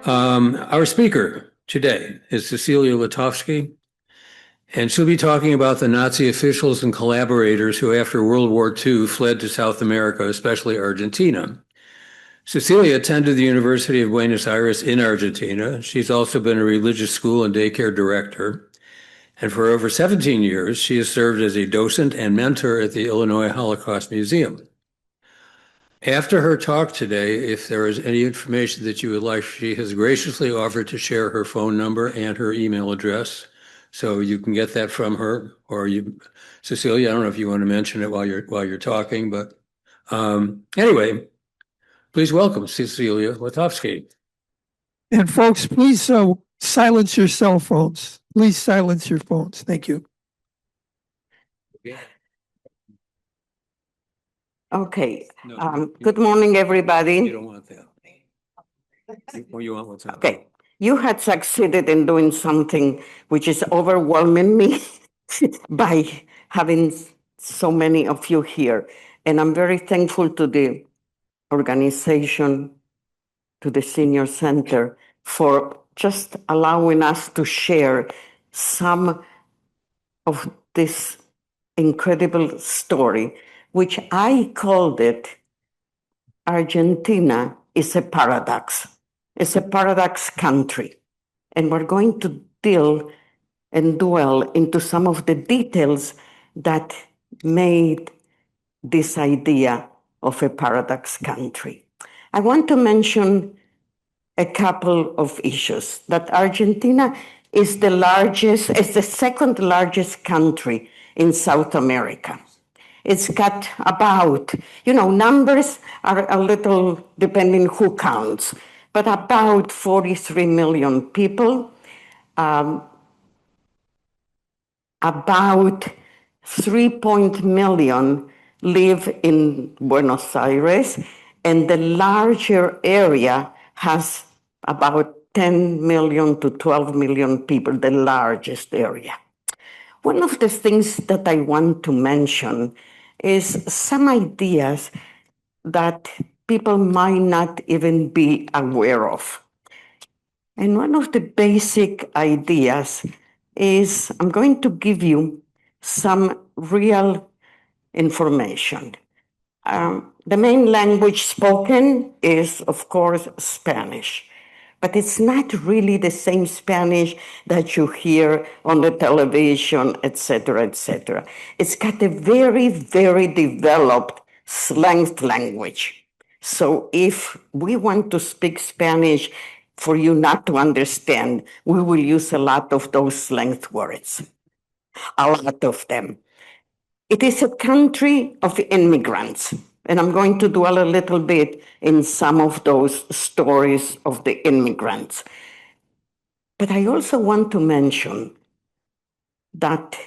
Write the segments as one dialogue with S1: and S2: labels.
S1: Our speaker today is Cecilia Litovsky, and she'll be talking about the Nazi officials and collaborators who, after World War II, fled to South America, especially Argentina. Cecilia attended the University of Buenos Aires in Argentina. She's also been a religious school and daycare director. And for over 17 years, she has served as a docent and mentor at the Illinois Holocaust Museum. After her talk today, if there is any information that you would like, she has graciously offered to share her phone number and her email address. So you can get that from her, or Cecilia, I don't know if you want to mention it while you're talking, but anyway, please welcome Cecilia Litovsky.
S2: And folks, please silence your cell phones. Please silence your phones. Thank you.
S1: Yeah.
S3: Okay. Good morning, everybody.
S1: You don't want that. Or you want what's happening?
S3: Okay. You had succeeded in doing something which is overwhelming me by having so many of you here. And I'm very thankful to the organization, to the Senior Center, for just allowing us to share some of this incredible story, which I called it Argentina is a paradox. It's a paradox country. And we're going to deal and dwell into some of the details that made this idea of a paradox country. I want to mention a couple of issues. That Argentina is the second largest country in South America. It's got about, numbers are a little depending who counts, but about 43 million people, about 3 million live in Buenos Aires, and the larger area has about 10 million to 12 million people, the largest area. One of the things that I want to mention is some ideas that people might not even be aware of. And one of the basic ideas is I'm going to give you some real information. The main language spoken is, of course, Spanish. But it's not really the same Spanish that you hear on the television, et cetera, et cetera. It's got a very, very developed slang language. So if we want to speak Spanish for you not to understand, we will use a lot of those slang words, a lot of them. It is a country of immigrants. And I'm going to dwell a little bit in some of those stories of the immigrants. But I also want to mention that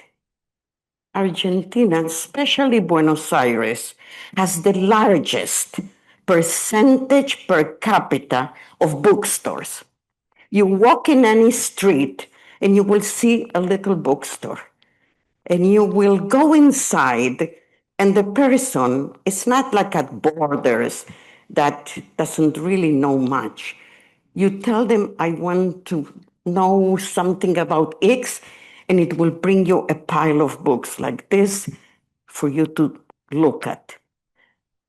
S3: Argentina, especially Buenos Aires, has the largest percentage per capita of bookstores. You walk in any street and you will see a little bookstore. And you will go inside, and the person is not like at Borders that doesn't really know much. You tell them, I want to know something about X, and it will bring you a pile of books like this for you to look at.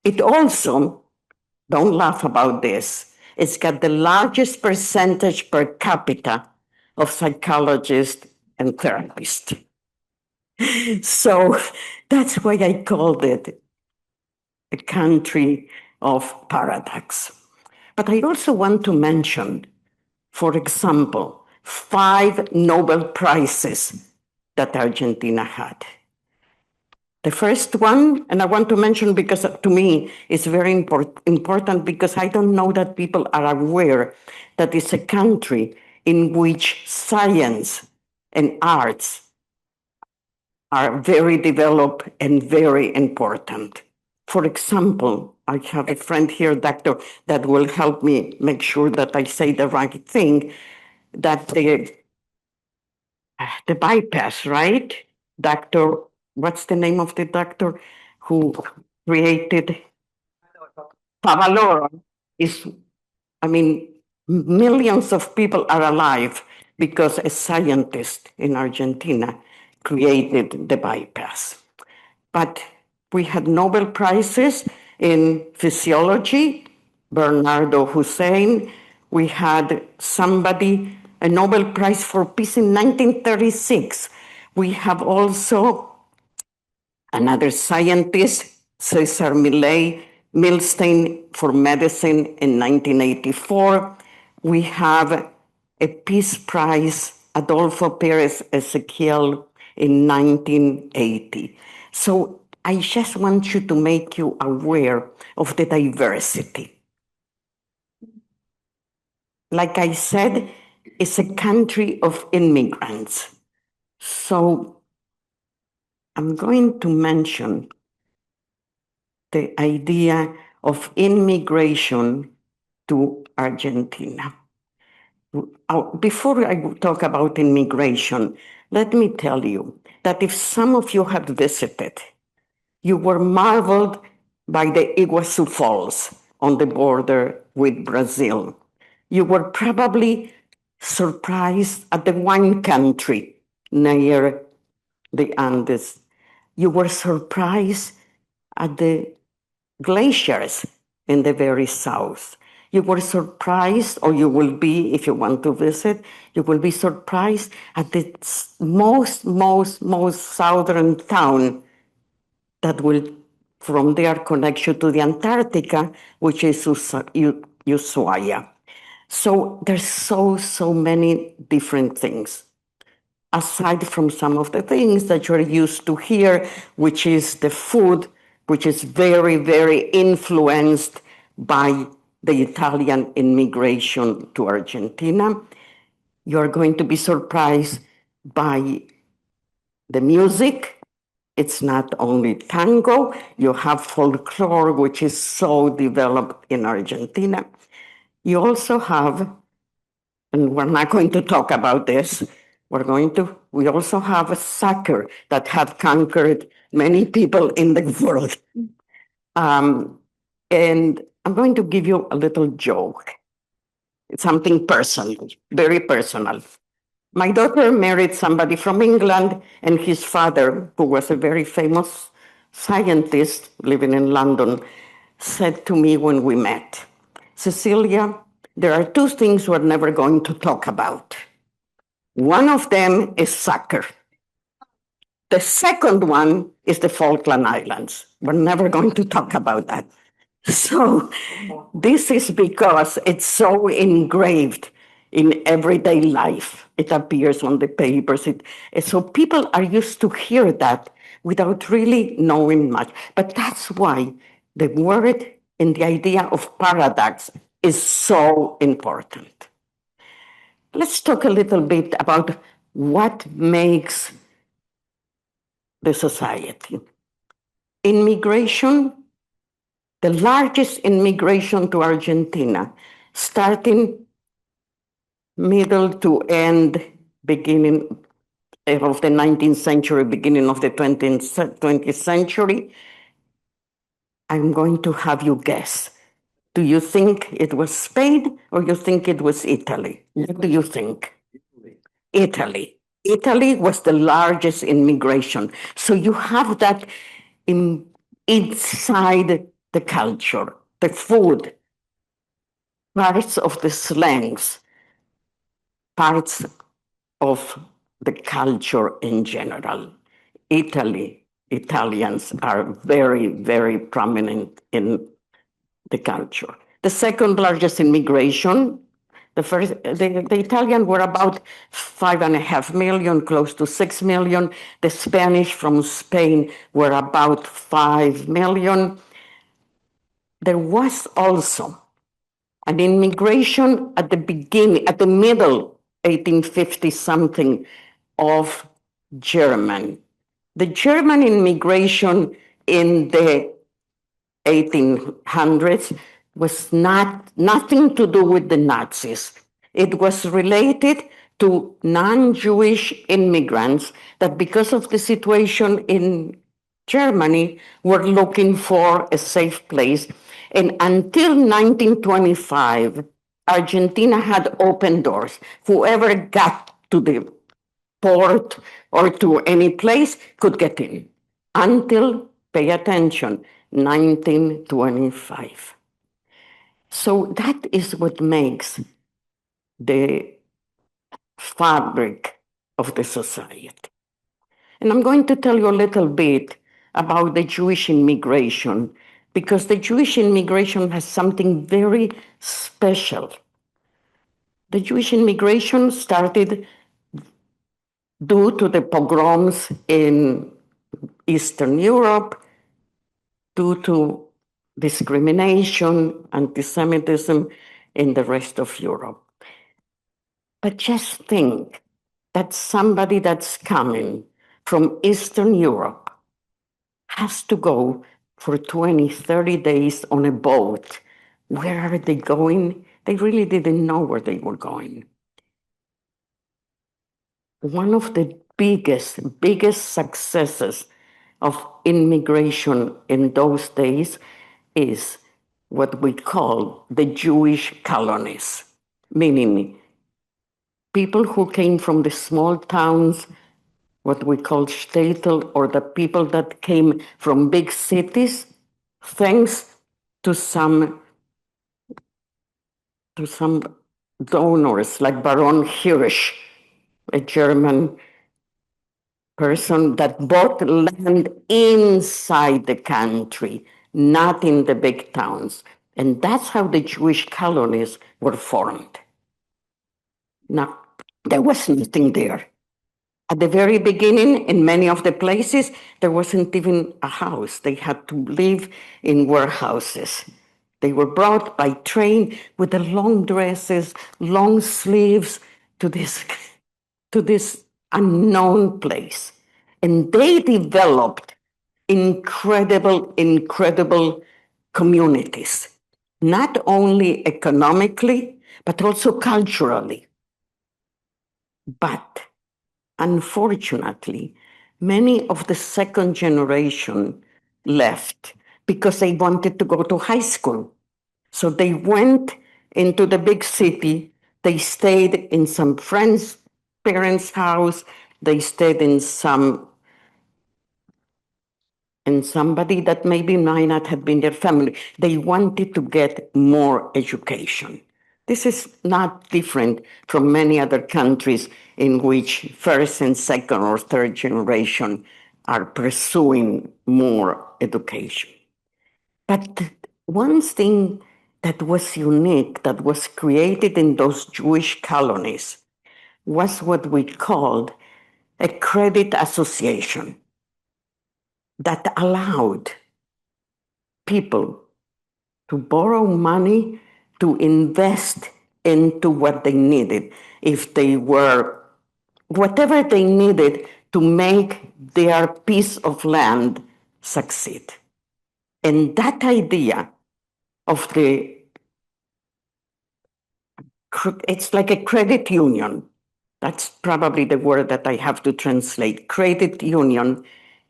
S3: It also, don't laugh about this, it's got the largest percentage per capita of psychologists and therapists. So that's why I called it a country of paradox. But I also want to mention, for example, 5 Nobel Prizes that Argentina had. The first one, and I want to mention because to me it's very important because I don't know that people are aware that it's a country in which science and arts are very developed and very important. For example, I have a friend here, doctor, that will help me make sure that I say the right thing, that the bypass, right? Doctor, what's the name of the doctor who created Favaloro is, millions of people are alive because a scientist in Argentina created the bypass. But we had Nobel Prizes in physiology, Bernardo Hussein. We had a Nobel Prize for Peace in 1936. We have also another scientist, Cesar Milstein, for medicine in 1984. We have a Peace Prize, Adolfo Perez Ezequiel, in 1980. So I just want to make you aware of the diversity. Like I said, it's a country of immigrants. So I'm going to mention the idea of immigration to Argentina. Before I talk about immigration, let me tell you that if some of you have visited, you were marveled by the Iguazu Falls on the border with Brazil. You were probably surprised at the wine country near the Andes. You were surprised at the glaciers in the very south. You were surprised, or you will be, if you want to visit, you will be surprised at the most southern town that will, from there, connect you to the Antarctica, which is Ushuaia. So there's so many different things. Aside from some of the things that you're used to here, which is the food, which is very influenced by the Italian immigration to Argentina. You're going to be surprised by the music. It's not only tango, you have folklore, which is so developed in Argentina. You also have, and we're not going to talk about this, we also have a soccer that have conquered many people in the world. And I'm going to give you a little joke. It's something personal, very personal. My daughter married somebody from England, and his father, who was a very famous scientist living in London, said to me when we met, Cecilia, there are two things we're never going to talk about. One of them is soccer. The second one is the Falkland Islands. We're never going to talk about that. So this is because it's so engraved in everyday life. It appears on the papers. So people are used to hear that without really knowing much. But that's why the word and the idea of paradox is so important. Let's talk a little bit about what makes the society. Immigration, the largest immigration to Argentina, starting middle to end, beginning of the 19th century, beginning of the 20th century. I'm going to have you guess. Do you think it was Spain or you think it was Italy? What do you think? Italy. Italy was the largest immigration. So you have that inside the culture, the food, parts of the slangs, parts of the culture in general. Italians are very prominent in the culture. The second largest immigration, the Italian were about 5.5 million, close to 6 million. The Spanish from Spain were about 5 million. There was also an immigration at the beginning, at the middle, 1850 something, of German. The German immigration in the 1800s was nothing to do with the Nazis. It was related to non-Jewish immigrants that, because of the situation in Germany, were looking for a safe place. And until 1925, Argentina had open doors. Whoever got to the port or to any place could get in until, pay attention, 1925. So that is what makes the fabric of the society. And I'm going to tell you a little bit about the Jewish immigration, because the Jewish immigration has something very special. The Jewish immigration started due to the pogroms in Eastern Europe, due to discrimination, anti-Semitism in the rest of Europe. But just think that somebody that's coming from Eastern Europe has to go for 20, 30 days on a boat. Where are they going? They really didn't know where they were going. One of the biggest successes of immigration in those days is what we call the Jewish colonies, meaning people who came from the small towns, what we call shtetl, or the people that came from big cities, thanks to some donors like Baron Hirsch, a German person that bought land inside the country, not in the big towns. And that's how the Jewish colonies were formed. Now, there was nothing there. At the very beginning, in many of the places, there wasn't even a house. They had to live in warehouses. They were brought by train with the long dresses, long sleeves to this unknown place. And they developed incredible communities, not only economically, but also culturally. But unfortunately, many of the second generation left because they wanted to go to high school. So they went into the big city. They stayed in some friend's parents' house. They stayed in somebody that maybe might not have been their family. They wanted to get more education. This is not different from many other countries in which first and second or third generation are pursuing more education. But one thing that was unique, that was created in those Jewish colonies, was what we called a credit association that allowed people to borrow money to invest into what they needed. If they were, whatever they needed to make their piece of land succeed. And that idea of it's like a credit union. That's probably the word that I have to translate. Credit union,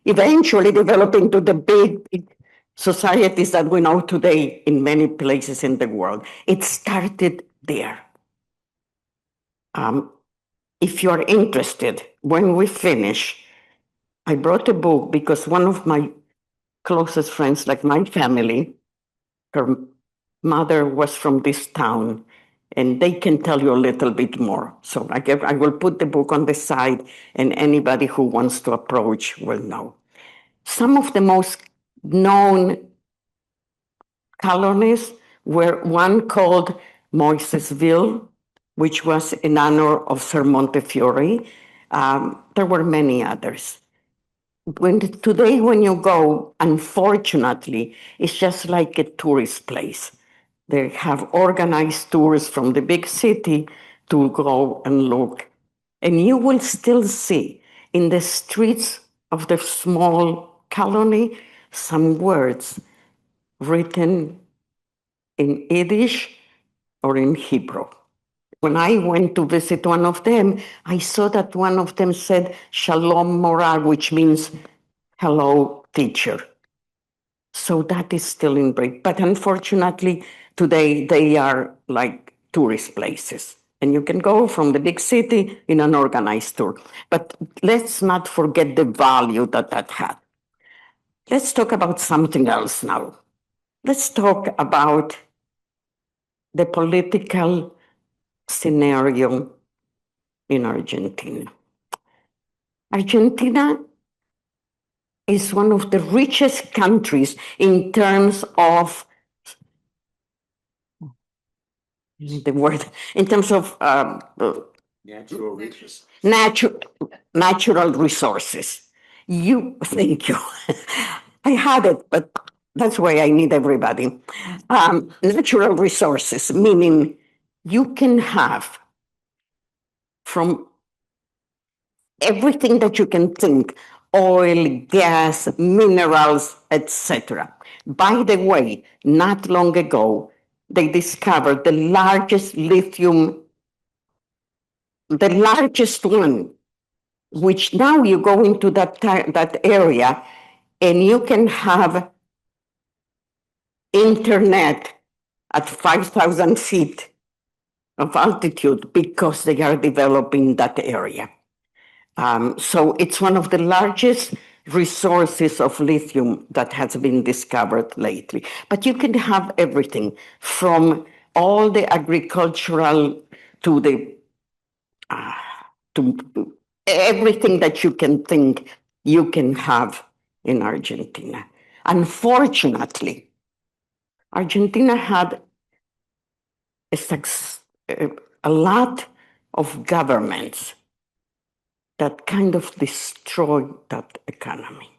S3: eventually developing to the big societies that we know today in many places in the world. It started there. If you're interested, when we finish, I brought a book because one of my closest friends, like my family, her mother was from this town, and they can tell you a little bit more. So I will put the book on the side, and anybody who wants to approach will know. Some of the most known colonies were one called Moisesville, which was in honor of Sir Montefiore. There were many others. Today, when you go, unfortunately, it's just like a tourist place. They have organized tours from the big city to go and look. And you will still see in the streets of the small colony some words written in Yiddish or in Hebrew. When I went to visit one of them, I saw that one of them said Shalom Mora, which means hello, teacher. So that is still in break. But unfortunately, today they are like tourist places. And you can go from the big city in an organized tour. But let's not forget the value that that had. Let's talk about something else now. Let's talk about the political scenario in Argentina. Argentina is one of the richest countries in terms of the word, in terms of
S1: Natural riches.
S3: natural resources. Thank you. I had it, but that's why I need everybody. Natural resources, meaning you can have from everything that you can think, oil, gas, minerals, etc. By the way, not long ago, they discovered the largest lithium, the largest one, which now you go into that area and you can have internet at 5,000 feet of altitude because they are developing that area. So it's one of the largest resources of lithium that has been discovered lately. But you can have everything from all the agricultural to the to everything that you can think you can have in Argentina. Unfortunately, Argentina had a lot of governments that kind of destroyed that economy.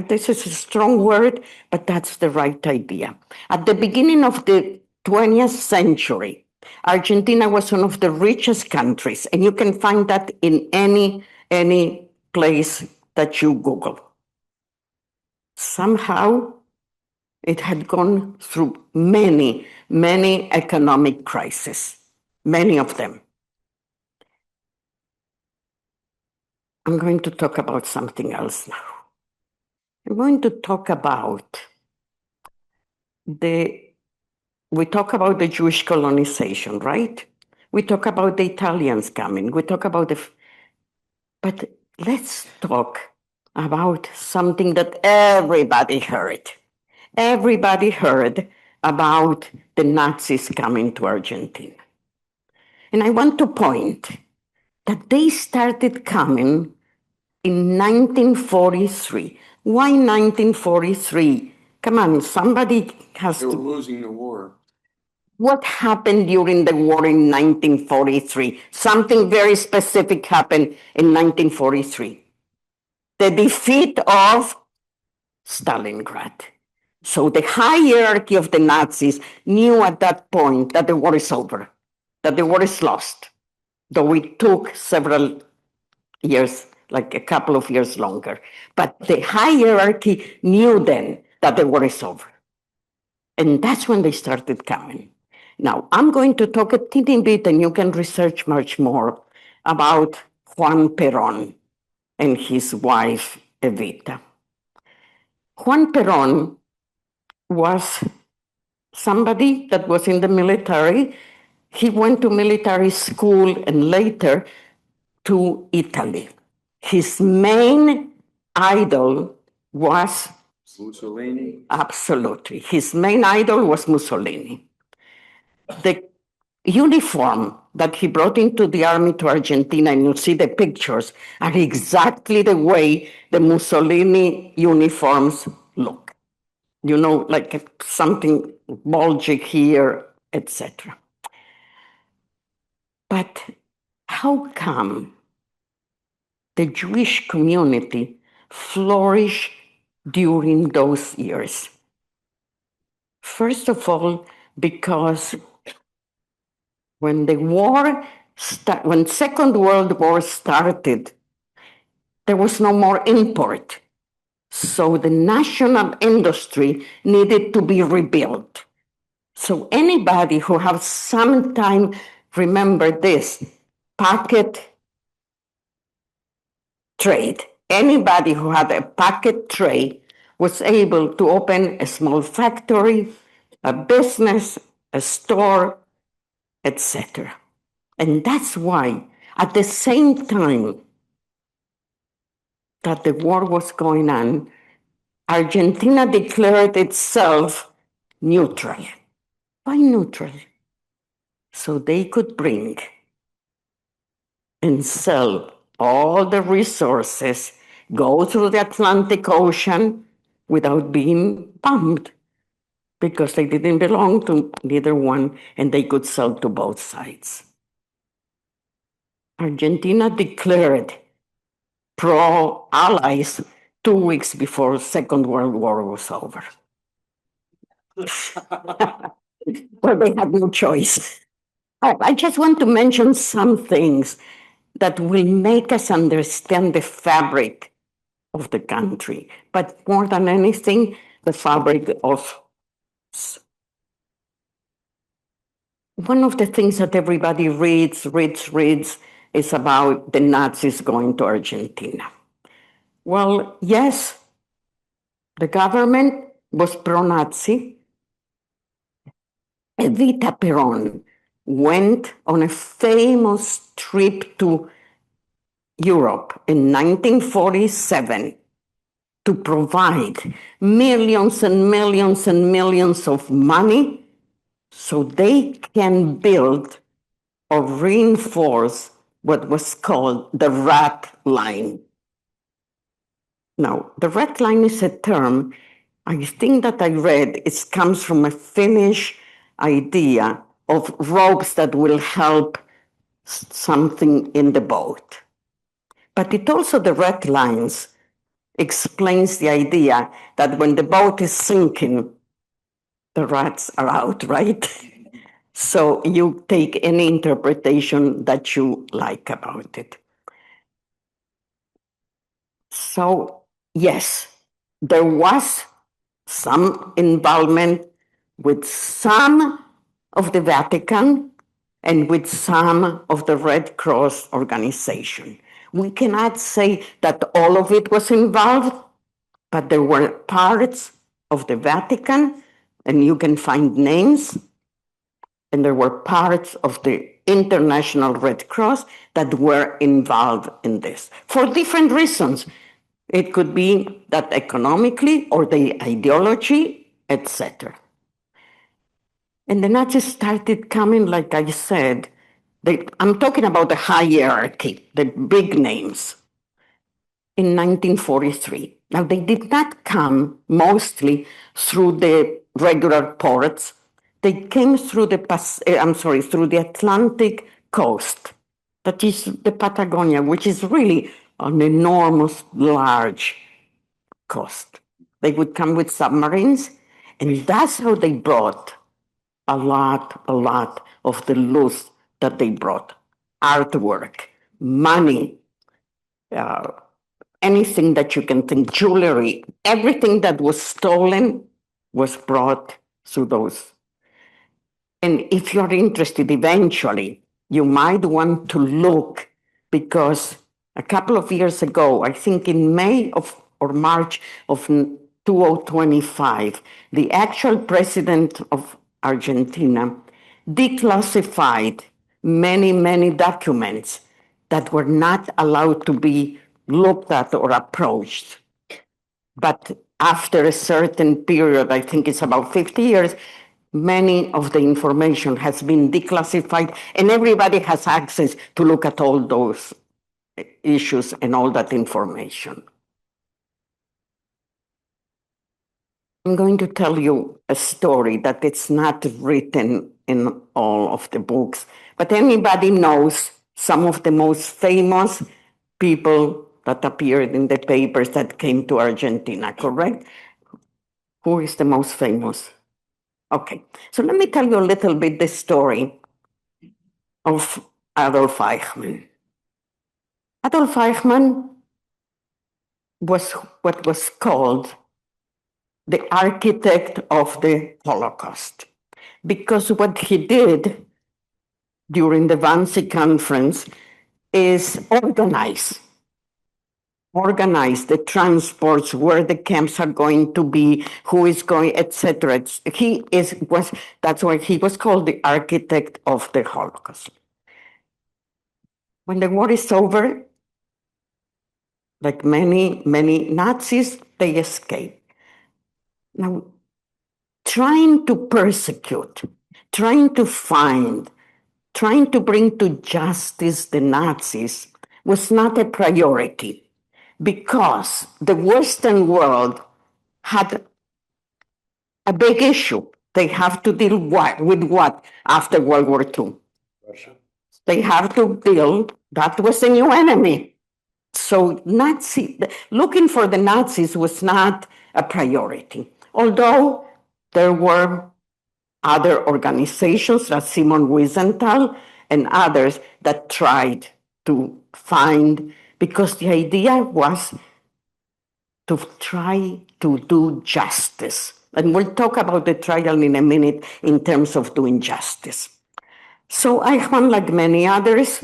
S3: This is a strong word, but that's the right idea. At the beginning of the 20th century, Argentina was one of the richest countries, and you can find that in any place that you Google. Somehow, it had gone through many economic crises, many of them. I'm going to talk about something else now. I'm going to talk about we talk about the Jewish colonization, right? We talk about the Italians coming. We talk about but let's talk about something that everybody heard. Everybody heard about the Nazis coming to Argentina. And I want to point that they started coming in 1943. Why 1943? Come on, somebody has
S1: They were losing the war.
S3: What happened during the war in 1943? Something very specific happened in 1943. The defeat of Stalingrad. So the hierarchy of the Nazis knew at that point that the war is over, that the war is lost, though it took several years, like a couple of years longer. But the hierarchy knew then that the war is over. And that's when they started coming. Now, I'm going to talk a teeny bit, and you can research much more, about Juan Perón and his wife, Evita. Juan Perón was somebody that was in the military. He went to military school and later to Italy. His main idol was
S1: Mussolini.
S3: Absolutely. His main idol was Mussolini. The uniform that he brought into the army to Argentina, and you see the pictures, are exactly the way the Mussolini uniforms look. You know, like something bulgy here, etc. But how come the Jewish community flourished during those years? First of all, because when when Second World War started, there was no more import. So the national industry needed to be rebuilt. So anybody who has some time, remember this, packet trade. Anybody who had a packet trade was able to open a small factory, a business, a store, etc. And that's why, at the same time that the war was going on, Argentina declared itself neutral. Why neutral? So they could bring and sell all the resources, go through the Atlantic Ocean without being bombed, because they didn't belong to neither one and they could sell to both sides. Argentina declared pro-allies 2 weeks before the Second World War was over. Well, they had no choice. I just want to mention some things that will make us understand the fabric of the country, but more than anything, the fabric of. One of the things that everybody reads is about the Nazis going to Argentina. Well, yes, the government was pro-Nazi. Evita Peron went on a famous trip to Europe in 1947 to provide millions and millions and millions of money so they can build or reinforce what was called the red line. Now, the red line is a term, I think that I read, it comes from a Finnish idea of ropes that will help something in the boat. But it also, the red lines, explains the idea that when the boat is sinking, the rats are out, right? So you take any interpretation that you like about it. So, yes, there was some involvement with some of the Vatican and with some of the Red Cross organization. We cannot say that all of it was involved, but there were parts of the Vatican, and you can find names, and there were parts of the International Red Cross that were involved in this for different reasons. It could be that economically or the ideology, etc. And the Nazis started coming, like I said, I'm talking about the hierarchy, the big names, in 1943. Now, they did not come mostly through the regular ports. They came through through the Atlantic coast, that is the Patagonia, which is really an enormous, large coast. They would come with submarines, and that's how they brought a lot of the loot that they brought. Artwork, money, anything that you can think, jewelry, everything that was stolen was brought through those. And if you're interested, eventually, you might want to look, because a couple of years ago, I think in May or March of 2025, the actual president of Argentina declassified many documents that were not allowed to be looked at or approached. But after a certain period, I think it's about 50 years, many of the information has been declassified, and everybody has access to look at all those issues and all that information. I'm going to tell you a story that it's not written in all of the books, but anybody knows some of the most famous people that appeared in the papers that came to Argentina, correct? Who is the most famous? Okay, so let me tell you a little bit the story of Adolf Eichmann. Adolf Eichmann was what was called the architect of the Holocaust, because what he did during the Wannsee Conference is organize organize the transports, where the camps are going to be, who is going, etc. That's why he was called the architect of the Holocaust. When the war is over, like many Nazis, they escape. Now, trying to persecute, trying to find, trying to bring to justice the Nazis was not a priority, because the Western world had a big issue. They have to deal with what after World War II? Russia. They have to deal, that was a new enemy. So looking for the Nazis was not a priority, although there were other organizations like Simon Wiesenthal and others that tried to find, because the idea was to try to do justice. And we'll talk about the trial in a minute in terms of doing justice. So Eichmann, like many others,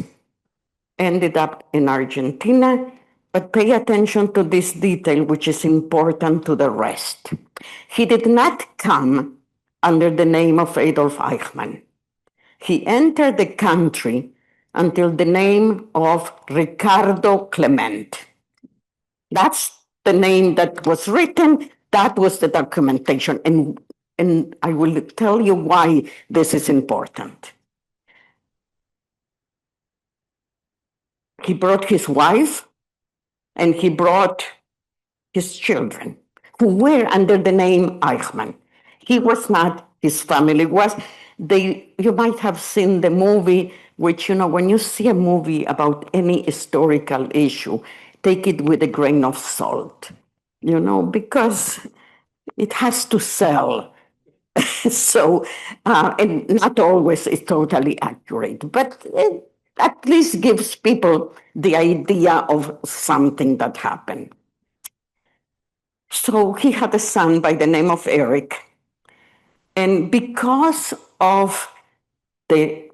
S3: ended up in Argentina, but pay attention to this detail, which is important to the rest. He did not come under the name of Adolf Eichmann. He entered the country under the name of Ricardo Clement. That's the name that was written. That was the documentation. And I will tell you why this is important. He brought his wife and he brought his children, who were under the name Eichmann. He was not, his family was. You might have seen the movie, which, when you see a movie about any historical issue, take it with a grain of salt, because it has to sell. So, and not always is totally accurate, but it at least gives people the idea of something that happened. So he had a son by the name of Eric. And because of the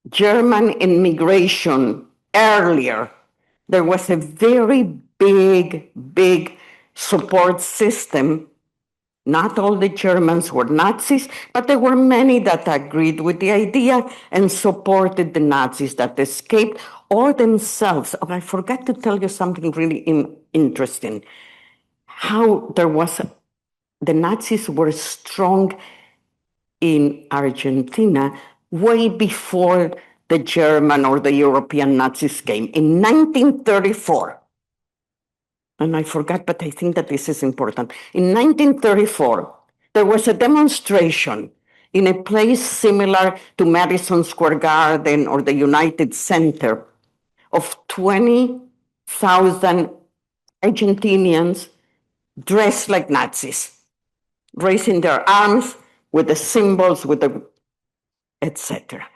S3: German immigration earlier, there was a very big support system. Not all the Germans were Nazis, but there were many that agreed with the idea and supported the Nazis that escaped, or themselves. Oh, I forgot to tell you something really interesting. How the Nazis were strong in Argentina way before the German or the European Nazis came. In 1934, and I forgot, but I think that this is important. In 1934, there was a demonstration in a place similar to Madison Square Garden or the United Center of 20,000 Argentinians dressed like Nazis, raising their arms with the symbols, etc.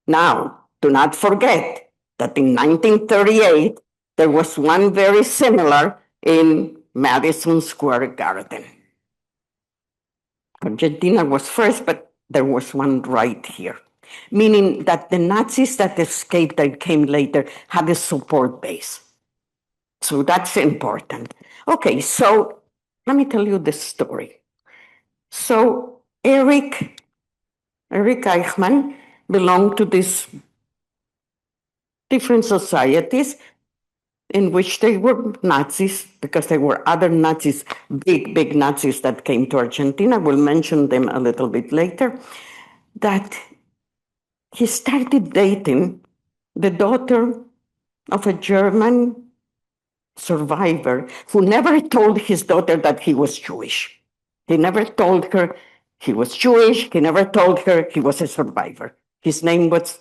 S3: Now, do not forget that in 1938, there was one very similar in Madison Square Garden. Argentina was first, but there was one right here, meaning that the Nazis that escaped, that came later, had a support base. So that's important. Okay, so let me tell you the story. So Eric Eichmann belonged to these different societies in which they were Nazis, because there were other Nazis, big Nazis that came to Argentina. We'll mention them a little bit later. That he started dating the daughter of a German survivor who never told his daughter that he was Jewish. He never told her he was Jewish. He never told her he was a survivor. His name was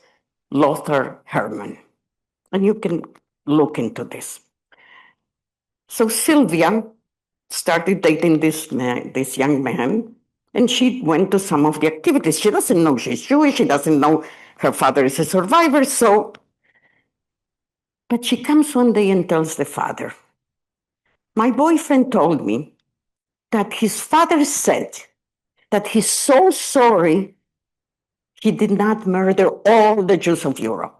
S3: Lothar Hermann. And you can look into this. So Sylvia started dating this young man, and she went to some of the activities. She doesn't know she's Jewish. She doesn't know her father is a survivor. But she comes one day and tells the father, my boyfriend told me that his father said that he's so sorry he did not murder all the Jews of Europe.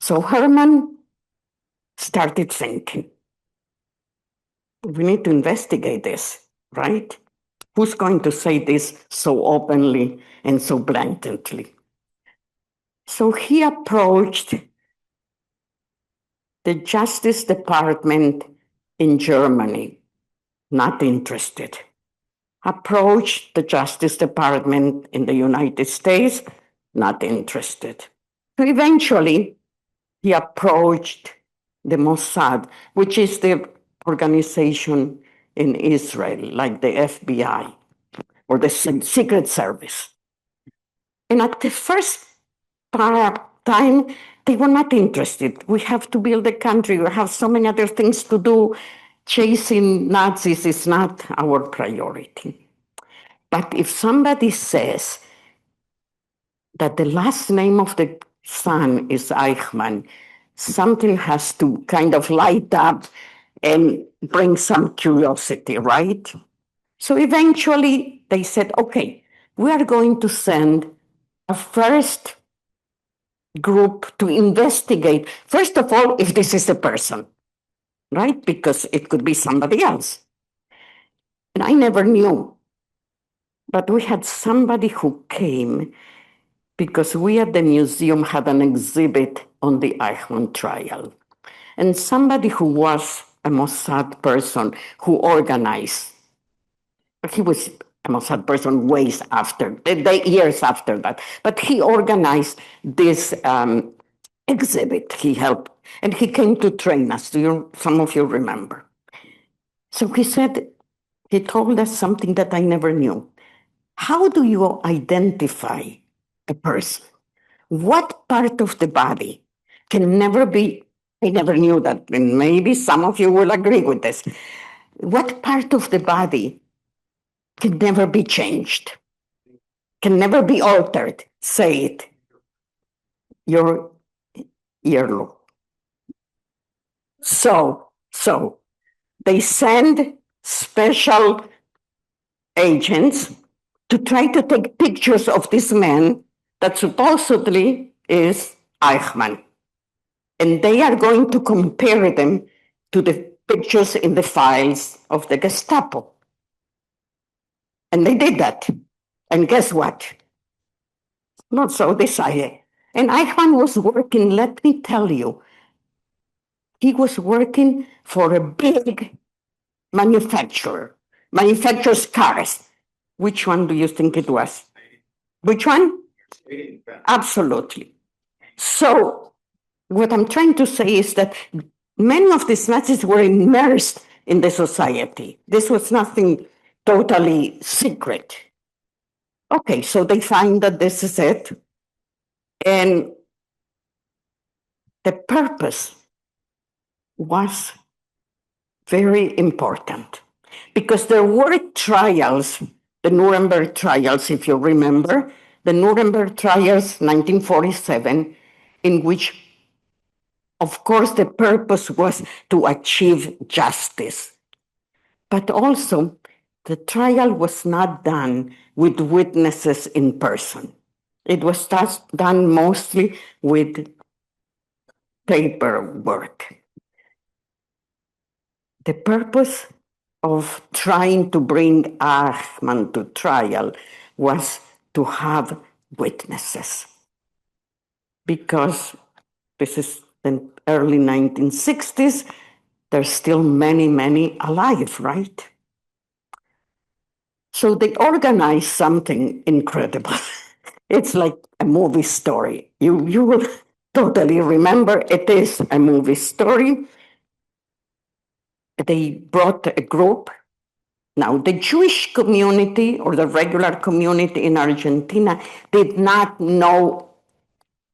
S3: So Herman started thinking, we need to investigate this, right? Who's going to say this so openly and so blatantly? So he approached the Justice Department in Germany, not interested. Approached the Justice Department in the United States, not interested. So eventually, he approached the Mossad, which is the organization in Israel, like the FBI or the Secret Service. And at the first time, they were not interested. We have to build a country. We have so many other things to do. Chasing Nazis is not our priority. But if somebody says that the last name of the son is Eichmann, something has to kind of light up and bring some curiosity, right? So eventually they said, okay, we are going to send a first group to investigate, first of all, if this is a person, right? Because it could be somebody else. And I never knew. But we had somebody who came because we at the museum had an exhibit on the Eichmann trial. And somebody who was a Mossad person who organized, he was a Mossad person years after that, but he organized this exhibit. He helped, and he came to train us. Some of you remember? So he told us something that I never knew. How do you identify a person? What part of the body can never be, I never knew that, and maybe some of you will agree with this. What part of the body can never be changed, can never be altered? Say it. Your earlobe. So they send special agents to try to take pictures of this man that supposedly is Eichmann. And they are going to compare them to the pictures in the files of the Gestapo. And they did that. And guess what? Not so decided. And Eichmann was working, let me tell you, he was working for a big manufacturer, manufactures cars. Which one do you think it was? Which one? Absolutely. So what I'm trying to say is that many of these Nazis were immersed in the society. This was nothing totally secret. Okay, so they find that this is it. And the purpose was very important because there were trials, the Nuremberg trials, if you remember, the Nuremberg trials, 1947, in which, of course, the purpose was to achieve justice. But also, the trial was not done with witnesses in person. It was done mostly with paperwork. The purpose of trying to bring Eichmann to trial was to have witnesses. Because this is the early 1960s, there's still many, many alive, right? So they organized something incredible. It's like a movie story. You will totally remember it is a movie story. They brought a group. Now, the Jewish community or the regular community in Argentina did not know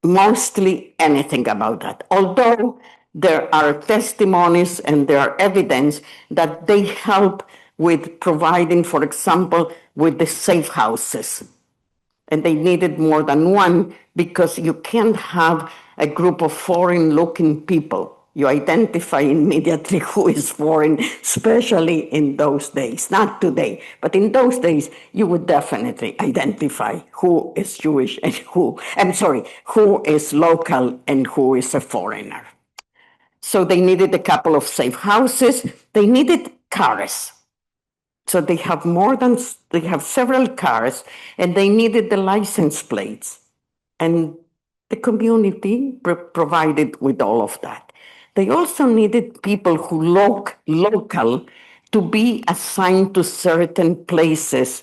S3: mostly anything about that, although there are testimonies and there are evidence that they help with providing, for example, with the safe houses. And they needed more than one because you can't have a group of foreign-looking people. You identify immediately who is foreign, especially in those days. Not today, but in those days, you would definitely identify who is Jewish and who is local and who is a foreigner. So they needed a couple of safe houses. They needed cars. So they have several cars, and they needed the license plates. And the community provided with all of that. They also needed people who local to be assigned to certain places,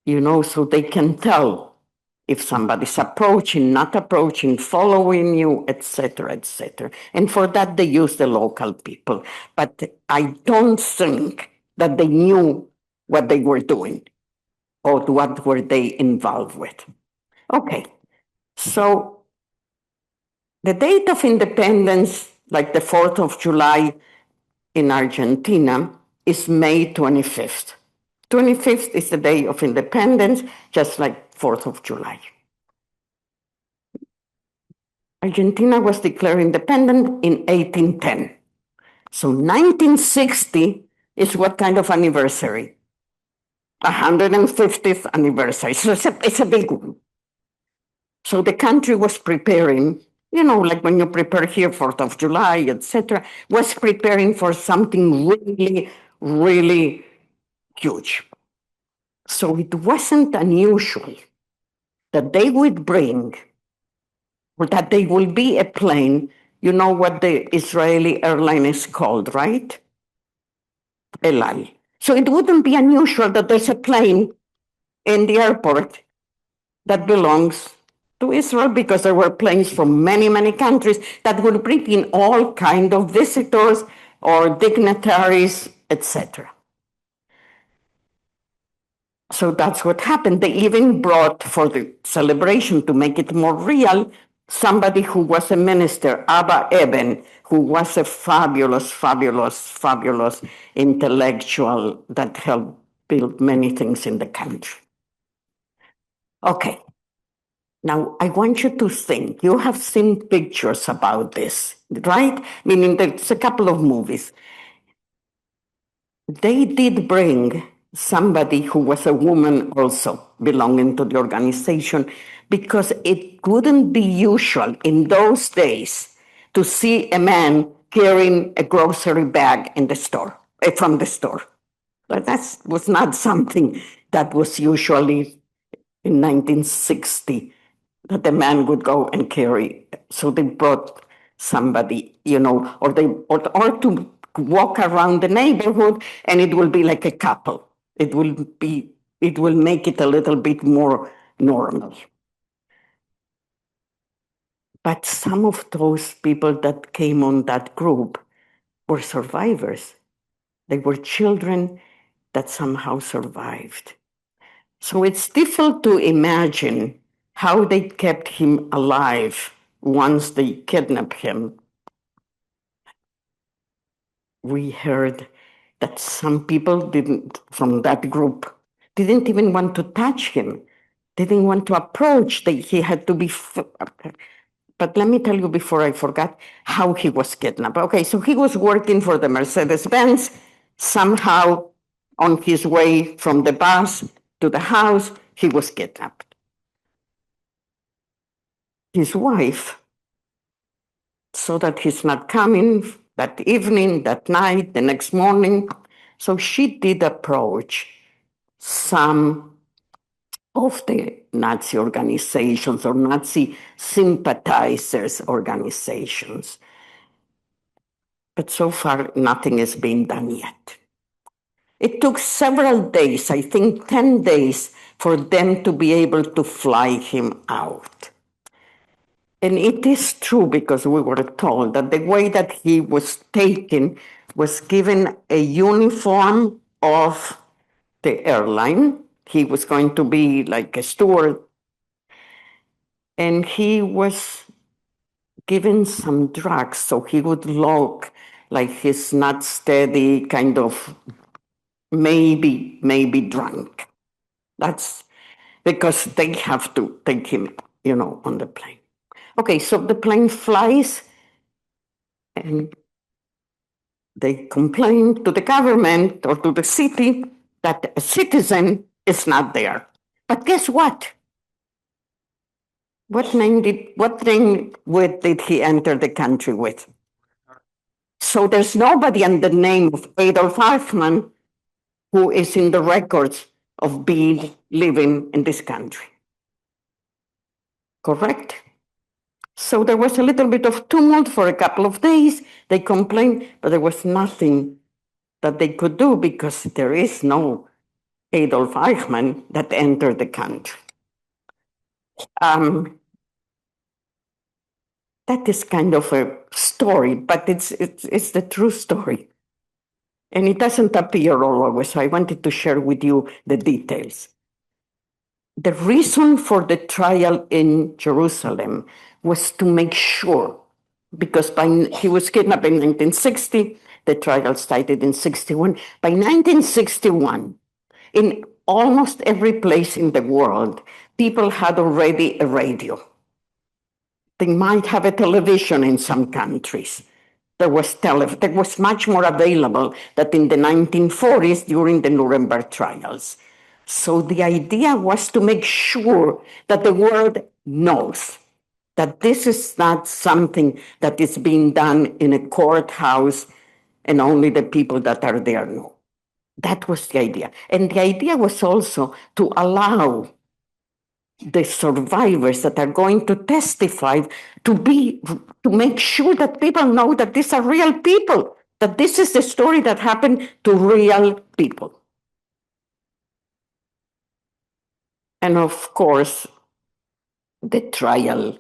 S3: so they can tell if somebody's approaching, not approaching, following you, etc., etc. And for that, they use the local people. But I don't think that they knew what they were doing or what were they involved with. Okay, so the date of independence, like the 4th of July in Argentina, is May 25th. 25th is the day of independence, just like 4th of July. Argentina was declared independent in 1810. So 1960 is what kind of anniversary? 150th anniversary. So it's a big one. So the country was preparing, like when you prepare here 4th of July, etc., was preparing for something really, really huge. So it wasn't unusual that they would bring, or that they will be a plane. You know what the Israeli airline is called, right? El Al. So it wouldn't be unusual that there's a plane in the airport that belongs to Israel, because there were planes from many, many countries that would bring in all kind of visitors or dignitaries, etc. So that's what happened. They even brought, for the celebration, to make it more real, somebody who was a minister, Abba Eben, who was a fabulous, fabulous, fabulous intellectual that helped build many things in the country. Okay. Now, I want you to think, you have seen pictures about this, right? Meaning there's a couple of movies. They did bring somebody who was a woman also belonging to the organization, because it wouldn't be usual in those days to see a man carrying a grocery bag in the store, from the store. But that was not something that was usually in 1960 that the man would go and carry. So they brought somebody, or to walk around the neighborhood, and it will be like a couple. It will make it a little bit more normal. But some of those people that came on that group were survivors. They were children that somehow survived. So it's difficult to imagine how they kept him alive once they kidnapped him. We heard that some people from that group didn't even want to touch him, didn't want to approach. He had to be. But let me tell you before I forgot how he was kidnapped. Okay, so he was working for the Mercedes-Benz. Somehow, on his way from the bus to the house, he was kidnapped. His wife saw that he's not coming that evening, that night, the next morning. So she did approach some of the Nazi organizations or Nazi sympathizers organizations. But so far, nothing has been done yet. It took several days, I think 10 days, for them to be able to fly him out. And it is true, because we were told that the way that he was taken was given a uniform of the airline. He was going to be like a steward. And he was given some drugs, so he would look like he's not steady, kind of maybe drunk. That's because they have to take him, on the plane. Okay, so the plane flies, and they complain to the government or to the city that a citizen is not there. But guess what? What name did he enter the country with? So there's nobody under the name of Adolf Eichmann who is in the records of being living in this country. Correct? So there was a little bit of tumult for a couple of days. They complained, but there was nothing that they could do because there is no Adolf Eichmann that entered the country. That is kind of a story, but it's the true story. And it doesn't appear all over, so I wanted to share with you the details. The reason for the trial in Jerusalem was to make sure, because he was kidnapped in 1960, the trial started in 61. By 1961, in almost every place in the world, people had already a radio. They might have a television in some countries. There was much more available than in the 1940s during the Nuremberg trials. So the idea was to make sure that the world knows that this is not something that is being done in a courthouse and only the people that are there know. That was the idea. And the idea was also to allow the survivors that are going to testify to make sure that people know that these are real people, that this is the story that happened to real people. And of course, the trial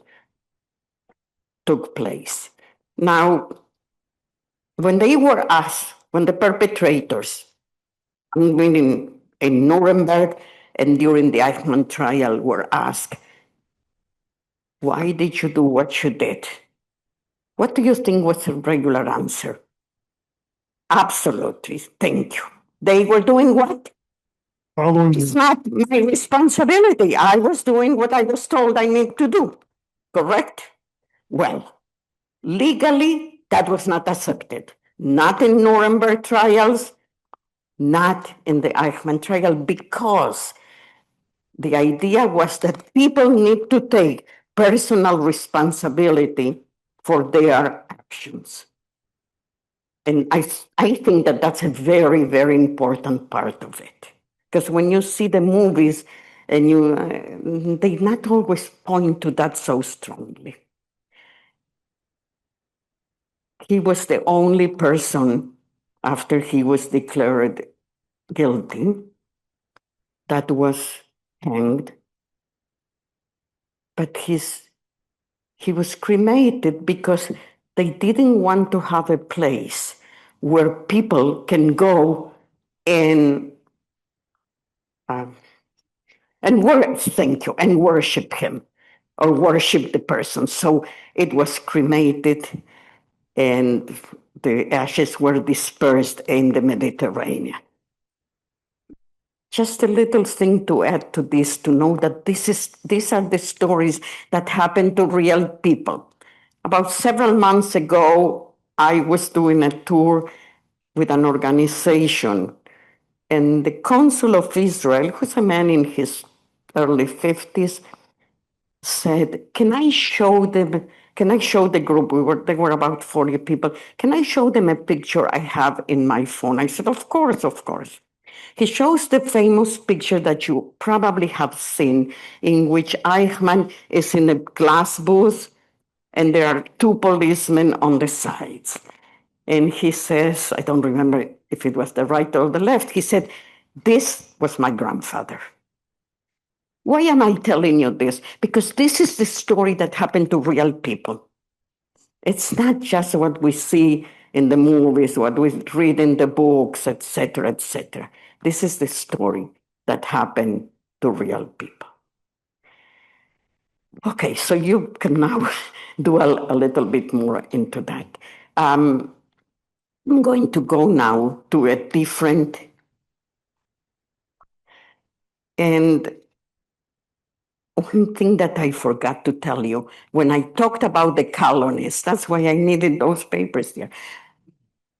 S3: took place. Now, when they were asked, when the perpetrators, meaning in Nuremberg and during the Eichmann trial, were asked, why did you do what you did? What do you think was the regular answer? Absolutely, thank you. They were doing what? It's not my responsibility. I was doing what I was told I need to do, correct? Well, legally, that was not accepted. Not in Nuremberg trials, not in the Eichmann trial, because the idea was that people need to take personal responsibility for their actions. And I think that that's a very, very important part of it. Because when you see the movies, and they not always point to that so strongly. He was the only person, after he was declared guilty, that was hanged. But he was cremated because they didn't want to have a place where people can go and worship him or worship the person. So it was cremated and the ashes were dispersed in the Mediterranean. Just a little thing to add to this, to know that these are the stories that happen to real people. About several months ago, I was doing a tour with an organization, and the consul of Israel, who's a man in his early 50s, said, can I show the group, there were about 40 people, can I show them a picture I have in my phone? I said, of course, of course. He shows the famous picture that you probably have seen, in which Eichmann is in a glass booth and there are two policemen on the sides. And he says, I don't remember if it was the right or the left, he said, this was my grandfather. Why am I telling you this? Because this is the story that happened to real people. It's not just what we see in the movies, what we read in the books, etc., etc. This is the story that happened to real people. Okay, so you can now dwell a little bit more into that. I'm going to go now to a different, and one thing that I forgot to tell you, when I talked about the colonists, that's why I needed those papers there.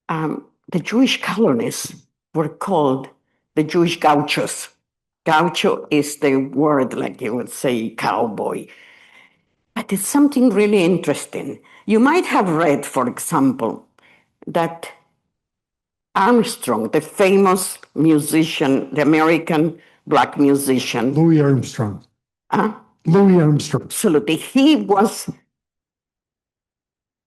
S3: The Jewish colonists were called the Jewish gauchos. Gaucho is the word, like you would say, cowboy. But it's something really interesting. You might have read, for example, that Armstrong, the famous musician, the American black musician,
S4: Louis Armstrong.
S3: uh,
S4: Louis Armstrong.
S3: absolutely, he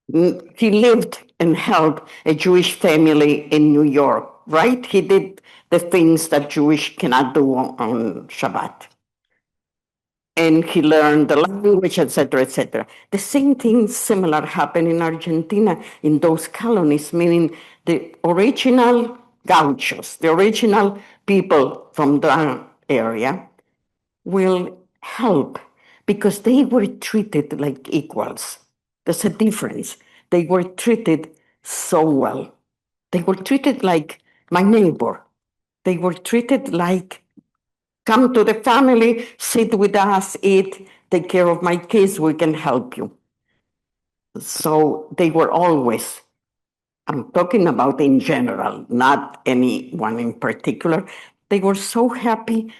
S3: lived and helped a Jewish family in New York, right? He did the things that Jewish cannot do on Shabbat. And he learned the language, etc., etc. The same thing similar happened in Argentina in those colonies, meaning the original gauchos, the original people from the area will help because they were treated like equals. There's a difference. They were treated so well. They were treated like my neighbor. They were treated like, come to the family, sit with us, eat, take care of my kids, we can help you. So they were always, I'm talking about in general, not anyone in particular, they were so happy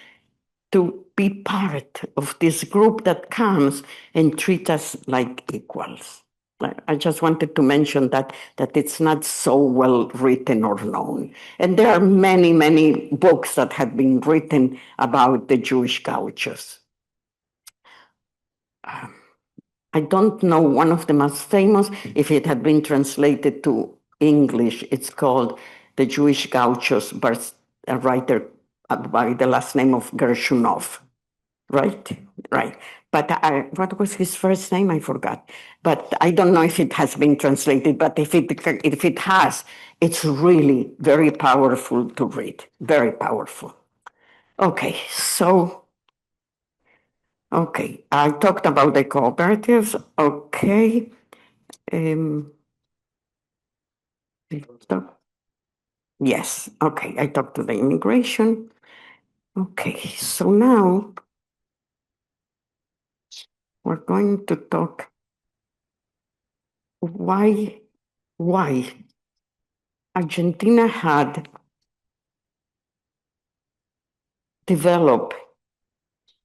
S3: to be part of this group that comes and treat us like equals. I just wanted to mention that it's not so well written or known. And there are many, many books that have been written about the Jewish gauchos. I don't know one of the most famous, if it had been translated to English, it's called The Jewish Gauchos, by a writer by the last name of Gershunov. Right, right. But what was his first name? I forgot. But I don't know if it has been translated, but if it has, it's really very powerful to read, very powerful. Okay, so, okay, I talked about the cooperatives, okay. Yes, okay, I talked to the immigration. Okay, so now we're going to talk why Argentina had developed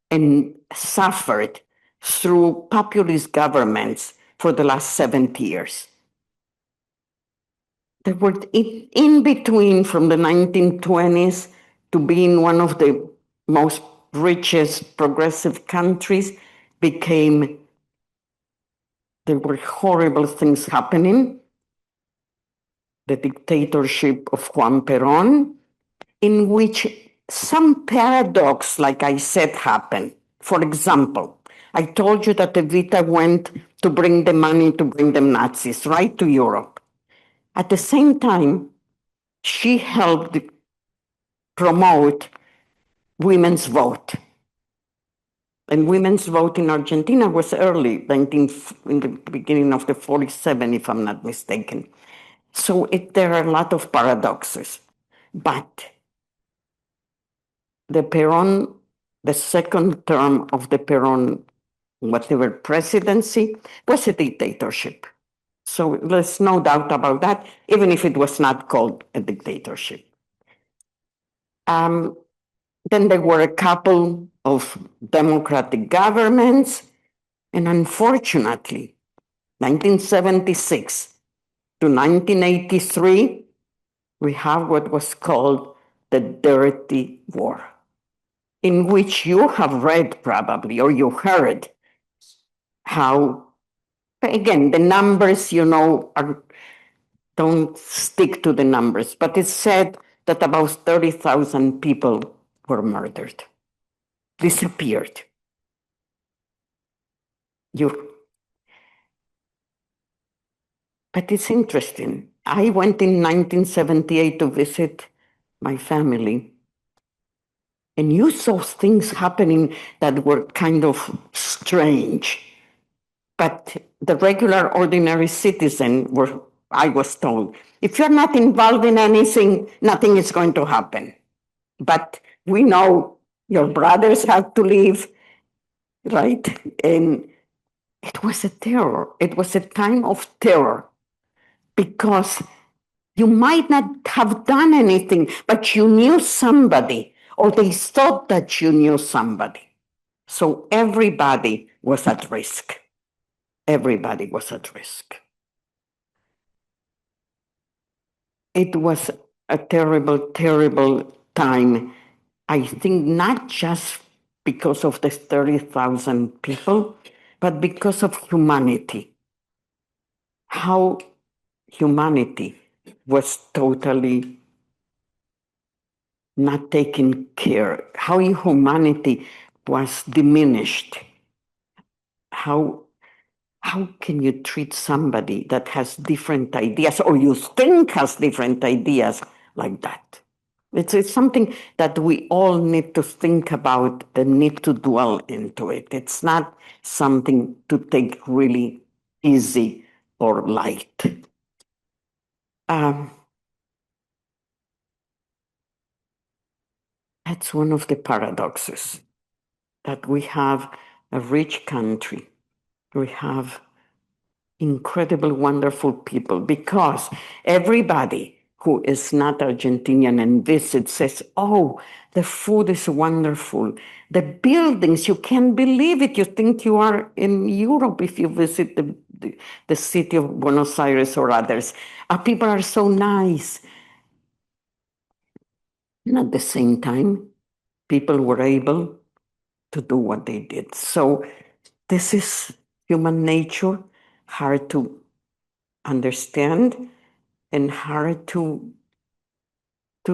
S3: and suffered through populist governments for the last 70 years. They were in between from the 1920s to being one of the most richest progressive countries, there were horrible things happening. The dictatorship of Juan Perón, in which some paradox, like I said, happened. For example, I told you that Evita went to bring the money to bring them Nazis, right, to Europe. At the same time, she helped promote women's vote. And women's vote in Argentina was early, in the beginning of the 47, if I'm not mistaken. So there are a lot of paradoxes. But the second term of the Perón, whatever presidency, was a dictatorship. So there's no doubt about that, even if it was not called a dictatorship. Then there were a couple of democratic governments, and unfortunately, 1976 to 1983, we have what was called the Dirty War, in which you have read probably, or you heard how, again, the numbers, don't stick to the numbers, but it's said that about 30,000 people were murdered, disappeared. But it's interesting. I went in 1978 to visit my family, and you saw things happening that were kind of strange. But the regular, ordinary citizen I was told, if you're not involved in anything, nothing is going to happen. But we know your brothers have to leave, right? And it was a terror. It was a time of terror because you might not have done anything, but you knew somebody, or they thought that you knew somebody. So everybody was at risk. Everybody was at risk. it was a terrible, terrible time. I think not just because of the 30,000 people, but because of humanity. How humanity was totally not taken care, how humanity was diminished. How can you treat somebody that has different ideas or you think has different ideas like that? It's something that we all need to think about and need to dwell into it. It's not something to take really easy or light. That's one of the paradoxes, that we have a rich country. We have incredible, wonderful people, because everybody who is not Argentinian and visits says, oh, the food is wonderful. The buildings, you can't believe it. You think you are in Europe if you visit the city of Buenos Aires or others. Our people are so nice. And at the same time, people were able to do what they did. So this is human nature, hard to understand and hard to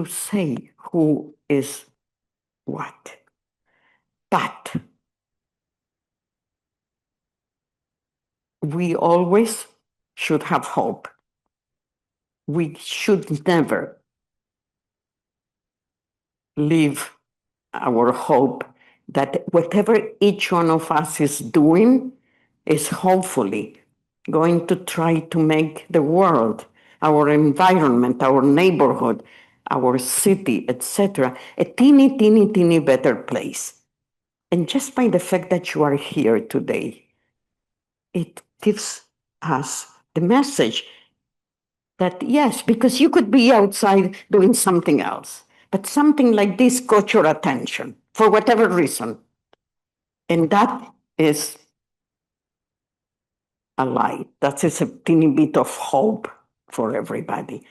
S3: say who is what. But we always should have hope. We should never leave our hope that whatever each one of us is doing is hopefully going to try to make the world, our environment, our neighborhood, our city, etc., a teeny, teeny, teeny better place. And just by the fact that you are here today, it gives us the message that yes, because you could be outside doing something else, but something like this caught your attention for whatever reason. And that is a light. That is a teeny bit of hope for everybody.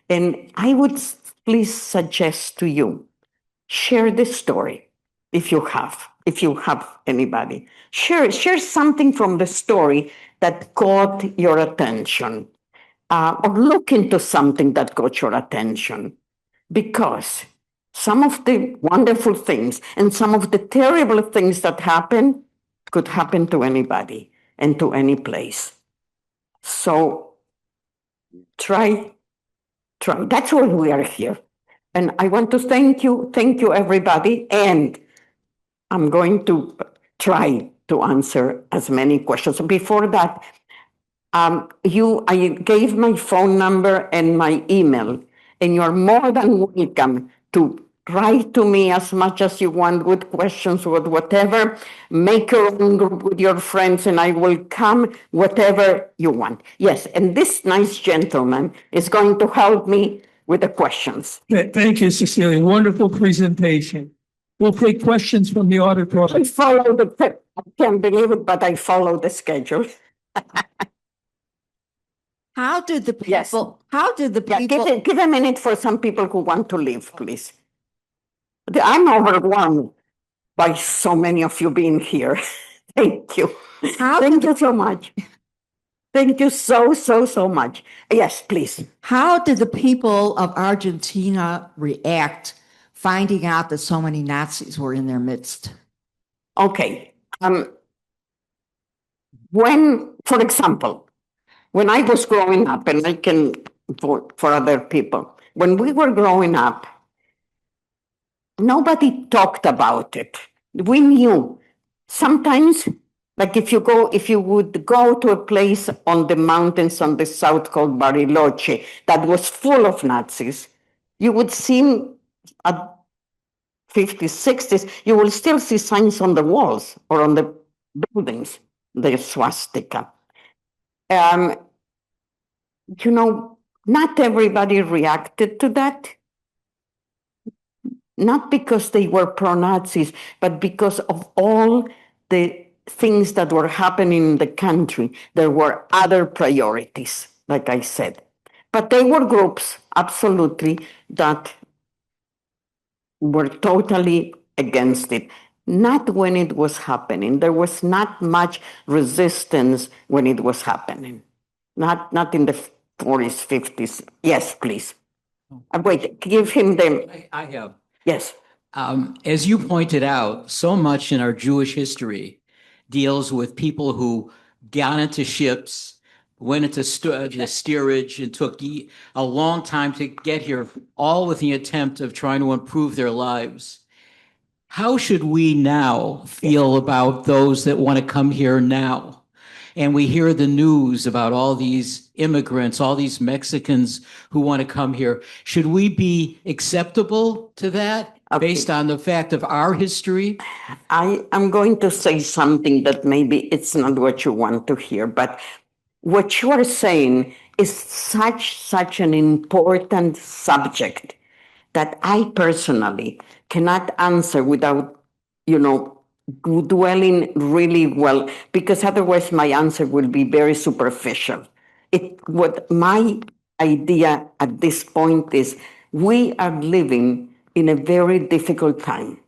S3: And I would please suggest to you, share this story if you have anybody. Share something from the story that caught your attention, or look into something that caught your attention, because some of the wonderful things and some of the terrible things that happen could happen to anybody and to any place. So try. That's why we are here. And I want to thank you, everybody. And I'm going to try to answer as many questions. Before that, I gave my phone number and my email, and you're more than welcome to write to me as much as you want with questions, with whatever. Make your own group with your friends, and I will come whatever you want. Yes, and this nice gentleman is going to help me with the questions.
S2: Thank you, Cecilia. Wonderful presentation. We'll take questions from the
S3: I
S2: auditorium.
S3: follow I can't believe it, but I follow the schedule.
S5: How did the
S3: Yes.
S5: people, how did the
S3: Yeah,
S5: people,
S3: give a minute for some people who want to leave, please. I'm overwhelmed by so many of you being here. Thank you.
S5: how
S3: Thank
S5: did,
S3: you so much. Thank you so much. Yes, please.
S5: how did the people of Argentina react finding out that so many Nazis were in their midst?
S3: Okay. When, for example, when I was growing up, and I can vote for other people, when we were growing up, nobody talked about it. We knew. Sometimes, like if you would go to a place on the mountains on the south called Bariloche that was full of Nazis, you would see at 50s, 60s, you will still see signs on the walls or on the buildings, the swastika. Not everybody reacted to that. Not because they were pro-Nazis, but because of all the things that were happening in the country. There were other priorities, like I said. But they were groups, absolutely, that were totally against it. Not when it was happening. There was not much resistance when it was happening. Not in the 40s, 50s. Yes, please. Wait, give him the,
S6: I have.
S3: yes.
S6: As you pointed out, so much in our Jewish history deals with people who got into ships, went into the steerage, and took a long time to get here, all with the attempt of trying to improve their lives. How should we now feel about those that want to come here now? And we hear the news about all these immigrants, all these Mexicans who want to come here. Should we be acceptable to that based on the fact of our history?
S3: I am going to say something that maybe it's not what you want to hear, but what you are saying is such an important subject that I personally cannot answer without, dwelling really well, because otherwise my answer will be very superficial. What my idea at this point is, we are living in a very difficult time.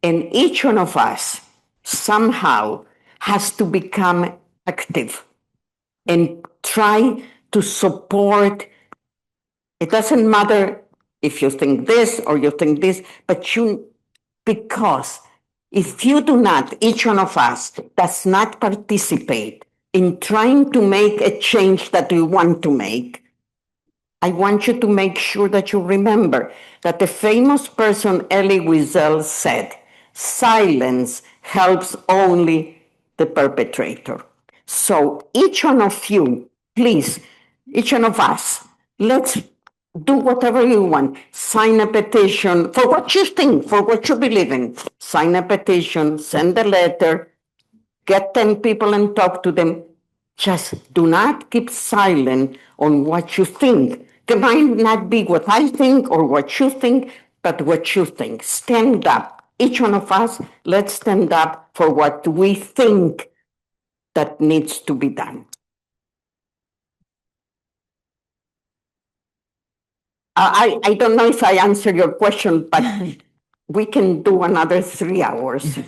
S3: And each one of us somehow has to become active and try to support. It doesn't matter if you think this or you think this, but because if you do not, each one of us does not participate in trying to make a change that we want to make, I want you to make sure that you remember that the famous person Elie Wiesel said, silence helps only the perpetrator. So each one of you, please, each one of us, let's do whatever you want. Sign a petition for what you think, for what you believe in. Sign a petition, send a letter, get 10 people and talk to them. Just do not keep silent on what you think. It might not be what I think or what you think, but what you think. Stand up. Each one of us, let's stand up for what we think that needs to be done. I don't know if I answered your question, but we can do another 3 hours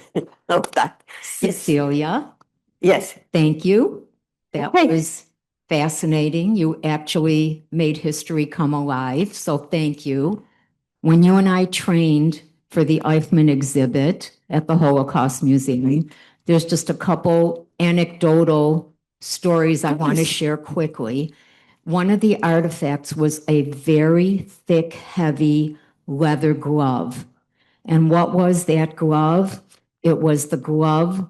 S3: of that.
S5: Cecilia,
S3: Yes.
S5: thank you. That
S3: Okay.
S5: was fascinating. You actually made history come alive, so thank you. When you and I trained for the Eichmann exhibit at the Holocaust Museum, there's just a couple anecdotal stories I want to share quickly. One of the artifacts was a very thick, heavy leather glove. And what was that glove? It was the glove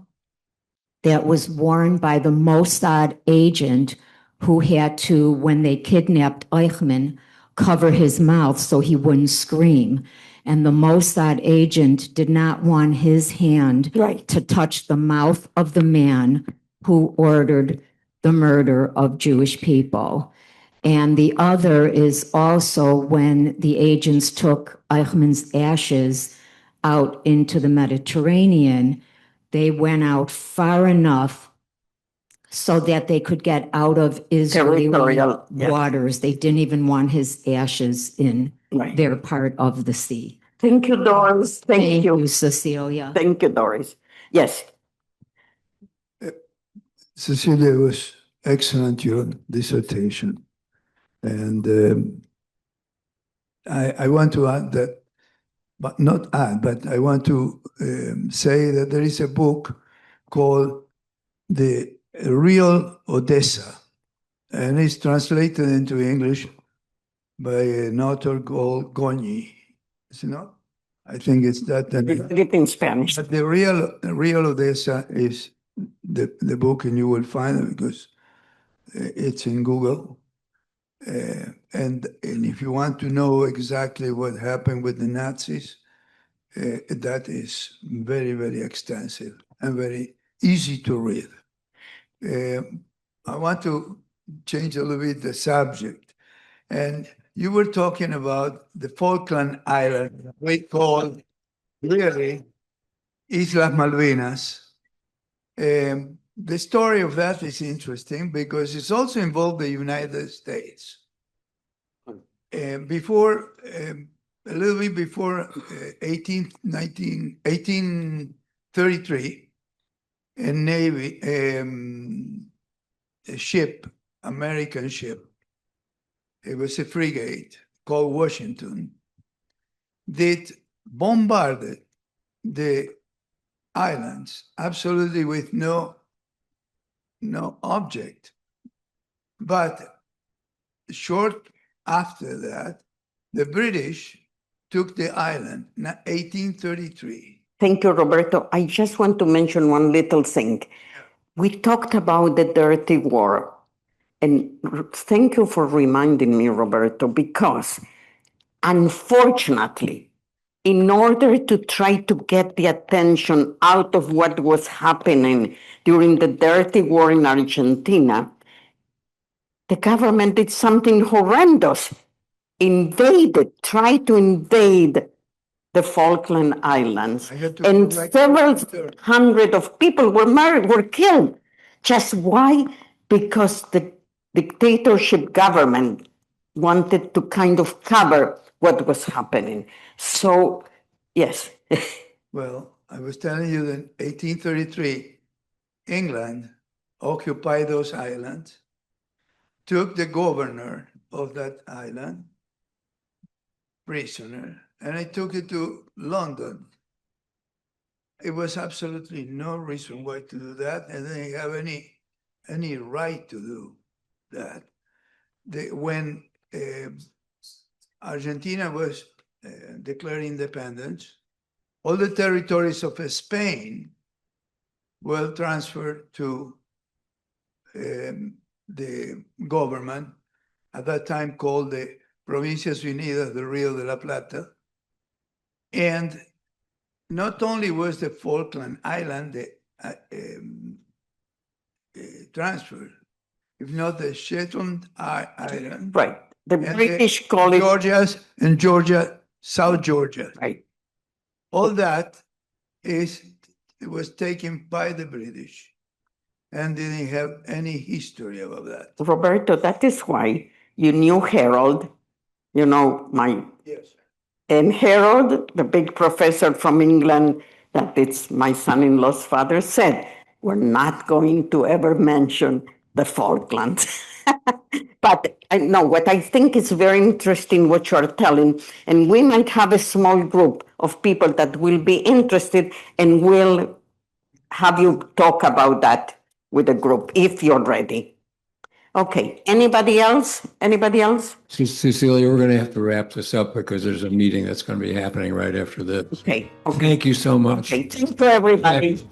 S5: that was worn by the Mossad agent who had to, when they kidnapped Eichmann, cover his mouth so he wouldn't scream. And the Mossad agent did not want his hand to touch the mouth of the man who ordered the murder of Jewish people. And the other is also when the agents took Eichmann's ashes out into the Mediterranean, they went out far enough so that they could get out of Israeli waters. They didn't even want his ashes in their part of the sea.
S3: Thank you, Doris. Thank you,
S5: Cecilia.
S3: Thank you, Doris. Yes.
S4: Cecilia, it was excellent, your dissertation. And I want to add that, but not add, but I want to say that there is a book called The Real Odessa, and it's translated into English by an author called Gogni. Is it not? I think it's that.
S3: Read it in Spanish.
S4: But the real Odessa is the book, and you will find it because it's in Google. And if you want to know exactly what happened with the Nazis, that is very, very extensive and very easy to read. I want to change a little bit the subject. And you were talking about the Falkland Islands, we call really Islas Malvinas. The story of that is interesting because it's also involved the United States. a little bit before 1833, a Navy, a ship, American ship, it was a frigate called Washington, did bombarded the islands absolutely with no object. But short after that, the British took the island in 1833.
S3: Thank you, Roberto. I just want to mention one little thing. We talked about the dirty war. And thank you for reminding me, Roberto, because unfortunately, in order to try to get the attention out of what was happening during the dirty war in Argentina, the government did something horrendous. Tried to invade the Falkland Islands.
S4: I had to
S3: And
S4: go back
S3: several
S4: to-
S3: hundred of people were killed. Just why? Because the dictatorship government wanted to kind of cover what was happening. So, yes.
S4: Well, I was telling you that 1833, England occupied those islands, took the governor of that island prisoner, and I took it to London. It was absolutely no reason why to do that, and they didn't have any right to do that. When Argentina was declared independence, all the territories of Spain were transferred to the government, at that time called the Provincias Unidas del Río de la Plata. And not only was the Falkland Island transferred, if not the Shetland Island,
S3: Right. The
S4: and
S3: British call it.
S4: Georgia, South Georgia.
S3: Right.
S4: All that it was taken by the British and didn't have any history about that.
S3: Roberto, that is why you knew Harold,
S4: Yes.
S3: and Harold, the big professor from England, that it's my son-in-law's father, said, we're not going to ever mention the Falklands. But I know what I think is very interesting what you're telling, and we might have a small group of people that will be interested and will have you talk about that with the group if you're ready. Okay, anybody else? Anybody else?
S1: Cecilia, we're going to have to wrap this up because there's a meeting that's going to be happening right after this.
S3: Okay.
S1: Thank you so much.
S3: Okay, thank you, everybody.